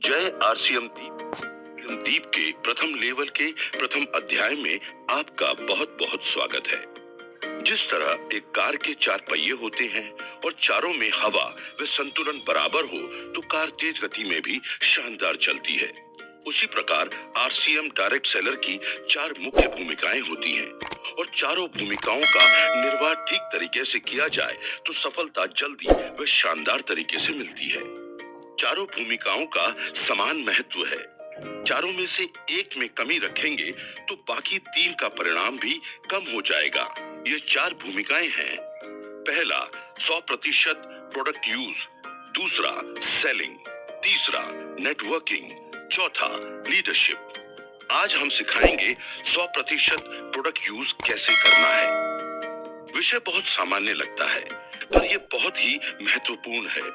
जय आरसीएम दीप के प्रथम लेवल के प्रथम अध्याय में आपका बहुत बहुत स्वागत है। जिस तरह एक कार के चार पहिए होते हैं और चारों में हवा व संतुलन बराबर हो तो कार तेज गति में भी शानदार चलती है, उसी प्रकार आरसीएम डायरेक्ट सेलर की चार मुख्य भूमिकाएं होती हैं और चारों भूमिकाओं का निर्वाह ठीक तरीके से किया जाए तो सफलता जल्दी व शानदार तरीके से मिलती है। चारों भूमिकाओं का समान महत्व है। चारों में से एक में कमी रखेंगे तो बाकी तीन का परिणाम भी कम हो जाएगा। ये चार भूमिकाएं हैं। पहला 100% प्रोडक्ट यूज, दूसरा सेलिंग, तीसरा नेटवर्किंग, चौथा लीडरशिप। आज हम सिखाएंगे 100% प्रोडक्ट यूज कैसे करना है। विषय बहुत सामान्य लगता है पर यह बहुत ही महत्वपूर्ण है।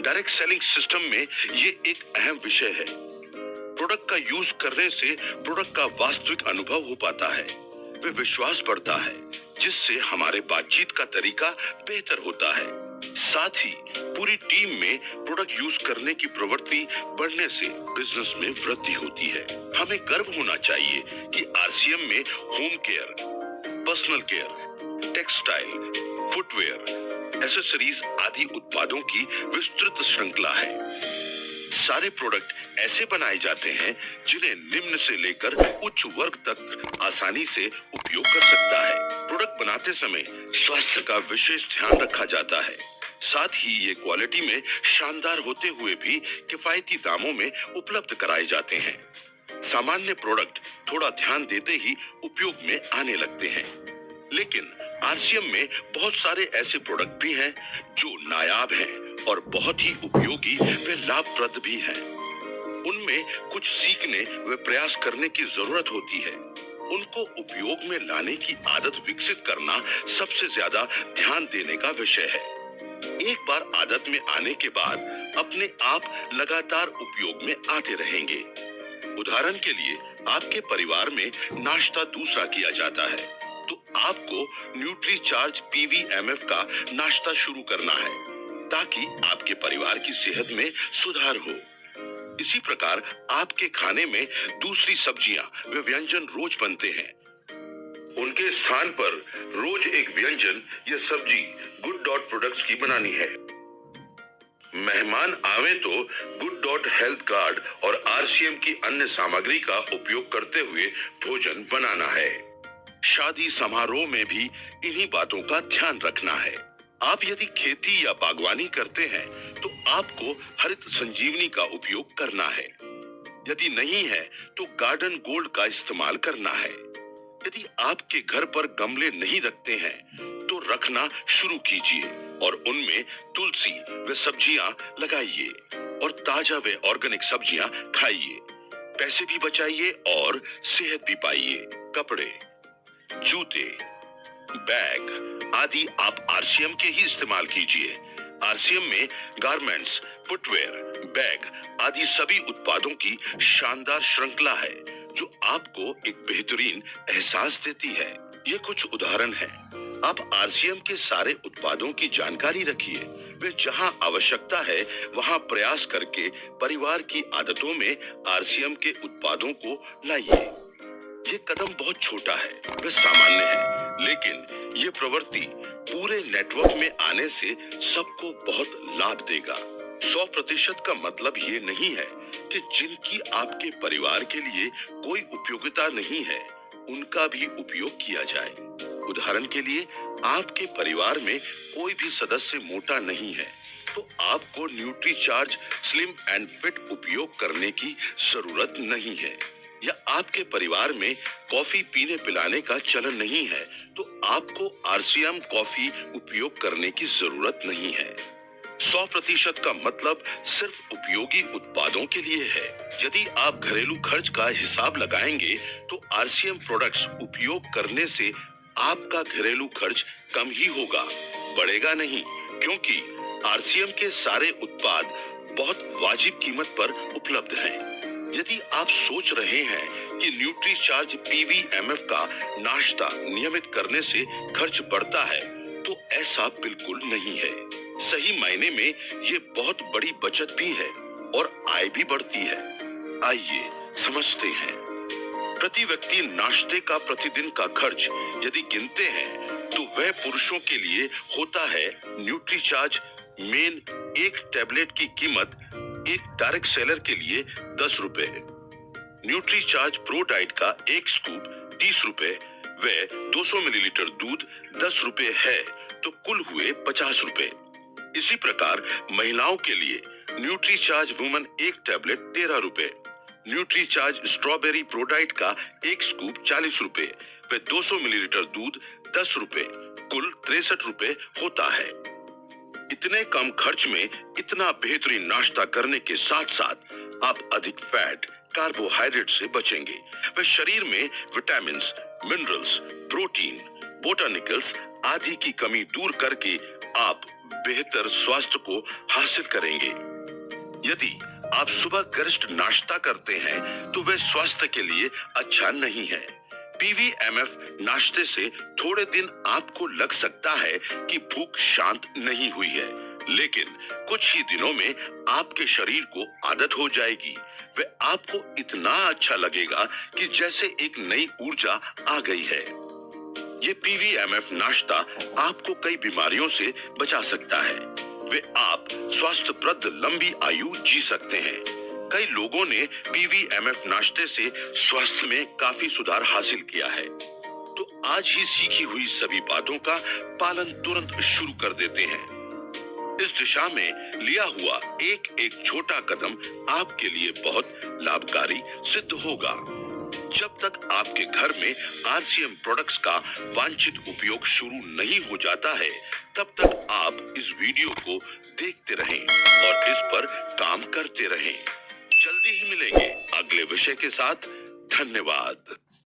डायरेक्ट सेलिंग सिस्टम में ये एक अहम विषय है। प्रोडक्ट का यूज करने से प्रोडक्ट का वास्तविक अनुभव हो पाता है, वे विश्वास बढ़ता है जिससे हमारे बातचीत का तरीका बेहतर होता है। साथ ही पूरी टीम में प्रोडक्ट यूज करने की प्रवृत्ति बढ़ने से बिजनेस में वृद्धि होती है। हमें गर्व होना चाहिए कि आरसीएम में home care, personal care, textile, footwear, accessories आदि उत्पादों की विस्तृत श्रृंखला है। सारे प्रोडक्ट ऐसे बनाए जाते हैं जिन्हें निम्न से लेकर उच्च वर्ग तक आसानी से उपयोग कर सकता है। प्रोडक्ट बनाते समय स्वास्थ्य का विशेष ध्यान रखा जाता है। साथ ही ये क्वालिटी में शानदार होते हुए भी किफायती दामों में उपलब्ध कराए जाते हैं। सामान्य प्रोडक्ट थोड़ा ध्यान देते ही उपयोग में आने लगते हैं, लेकिन आरसीएम में बहुत सारे ऐसे प्रोडक्ट भी हैं जो नायाब हैं और बहुत ही उपयोगी व लाभप्रद भी हैं। उनमें कुछ सीखने व प्रयास करने की जरूरत होती है। उनको उपयोग में लाने की आदत विकसित करना सबसे ज्यादा ध्यान देने का विषय है। एक बार आदत में आने के बाद अपने आप लगातार उपयोग में आते रहेंगे। उदाहरण के लिए आपके परिवार में नाश्ता दूसरा किया जाता है तो आपको न्यूट्रीचार्ज पीवीएमएफ का नाश्ता शुरू करना है ताकि आपके परिवार की सेहत में सुधार हो। इसी प्रकार आपके खाने में दूसरी सब्जियां व व्यंजन रोज बनते हैं। उनके स्थान पर रोज एक व्यंजन या सब्जी गुड डॉट प्रोडक्ट्स की बनानी है। मेहमान आवे तो गुड डॉट हेल्थ कार्ड और आरसीएम की अन्य सामग्री का उपयोग करते हुए भोजन बनाना है। शादी समारोह में भी इन्हीं बातों का ध्यान रखना है। आप यदि खेती या बागवानी करते हैं तो आपको हरित संजीवनी का उपयोग करना है। यदि नहीं है तो गार्डन गोल्ड का इस्तेमाल करना है। यदि आपके घर पर गमले नहीं रखते हैं तो रखना शुरू कीजिए और उनमें तुलसी व सब्जियां लगाइए और ताजा व ऑर्गेनिक सब्जियां खाइए। पैसे भी बचाइए और सेहत भी पाइए। कपड़े, जूते, बैग आदि आप आरसीएम के ही इस्तेमाल कीजिए। आरसीएम में गारमेंट्स, फुटवेयर, बैग आदि सभी उत्पादों की शानदार श्रृंखला है जो आपको एक बेहतरीन एहसास देती है। ये कुछ उदाहरण हैं। आप आरसीएम के सारे उत्पादों की जानकारी रखिए। वे जहां आवश्यकता है वहां प्रयास करके परिवार की आदतों में आरसीएम के उत्पादों को लाइए। ये कदम बहुत छोटा है, वह सामान्य है, लेकिन ये प्रवृत्ति पूरे नेटवर्क में आने से सबको बहुत लाभ देगा। 100% का मतलब ये नहीं है कि जिनकी आपके परिवार के लिए कोई उपयोगिता नहीं है उनका भी उपयोग किया जाए। उदाहरण के लिए आपके परिवार में कोई भी सदस्य मोटा नहीं है तो आपको न्यूट्रीचार्ज स्लिम एंड फिट उपयोग करने की जरूरत नहीं है। या आपके परिवार में कॉफी पीने पिलाने का चलन नहीं है तो आपको आरसीएम कॉफी उपयोग करने की जरूरत नहीं है। 100% का मतलब सिर्फ उपयोगी उत्पादों के लिए है। यदि आप घरेलू खर्च का हिसाब लगाएंगे तो आरसीएम प्रोडक्ट्स उपयोग करने से आपका घरेलू खर्च कम ही होगा, बढ़ेगा नहीं, क्योंकि आरसीएम के सारे उत्पाद बहुत वाजिब कीमत पर उपलब्ध हैं। यदि आप सोच रहे हैं कि न्यूट्रीचार्ज पीवीएमएफ का नाश्ता नियमित करने से खर्च बढ़ता है तो ऐसा बिल्कुल नहीं है। सही मायने में ये बहुत बड़ी बचत भी है। और आय भी बढ़ती है। आइए समझते हैं। प्रति व्यक्ति नाश्ते का प्रतिदिन का खर्च यदि गिनते हैं तो वह पुरुषों के लिए होता है न्यूट्रीचार्ज मेन एक टैबलेट की कीमत एक डायरेक्ट सेलर के लिए 10 रुपए, न्यूट्रीचार्ज प्रो डाइट का एक स्कूप 30 रुपए व 200 मिलीलीटर दूध 10 रुपए है तो कुल हुए 50 रुपए। इसी प्रकार महिलाओं के लिए न्यूट्रीचार्ज वुमन एक टैबलेट 13 रुपए, न्यूट्रीचार्ज स्ट्रॉबेरी प्रोडाइट का एक स्कूप 40 रुपए व 200 मिलीलीटर दूध 10 रुपए, कुल 63 रुपए होता है। इतने कम खर्च में इतना बेहतरीन नाश्ता करने के साथ साथ आप अधिक फैट, कार्बोहाइड्रेट से बचेंगे व शरीर में विटामिन्स, मिनरल्स, प्रोटीन, बोटानिकल्स आदि की कमी दूर करके आप बेहतर स्वास्थ्य को हासिल करेंगे। यदि आप सुबह गरिष्ठ नाश्ता करते हैं तो वह स्वास्थ्य के लिए अच्छा नहीं है। पीवीएमएफ नाश्ते से थोड़े दिन आपको लग सकता है कि भूख शांत नहीं हुई है, लेकिन कुछ ही दिनों में आपके शरीर को आदत हो जाएगी व आपको इतना अच्छा लगेगा कि जैसे एक नई ऊर्जा आ गई है। ये पीवीएमएफ नाश्ता आपको कई बीमारियों से बचा सकता है वे आप स्वास्थ्यप्रद लंबी आयु जी सकते हैं। कई लोगों ने पीवीएमएफ नाश्ते से स्वास्थ्य में काफी सुधार हासिल किया है। तो आज ही सीखी हुई सभी बातों का पालन तुरंत शुरू कर देते हैं। इस दिशा में लिया हुआ एक एक छोटा कदम आपके लिए बहुत लाभकारी सिद्ध होगा। जब तक आपके घर में आरसीएम प्रोडक्ट्स का वांछित उपयोग शुरू नहीं हो जाता है, तब तक आप इस वीडियो को देखते रहें और इस पर काम करते रहें। जल्दी ही मिलेंगे अगले विषय के साथ। धन्यवाद।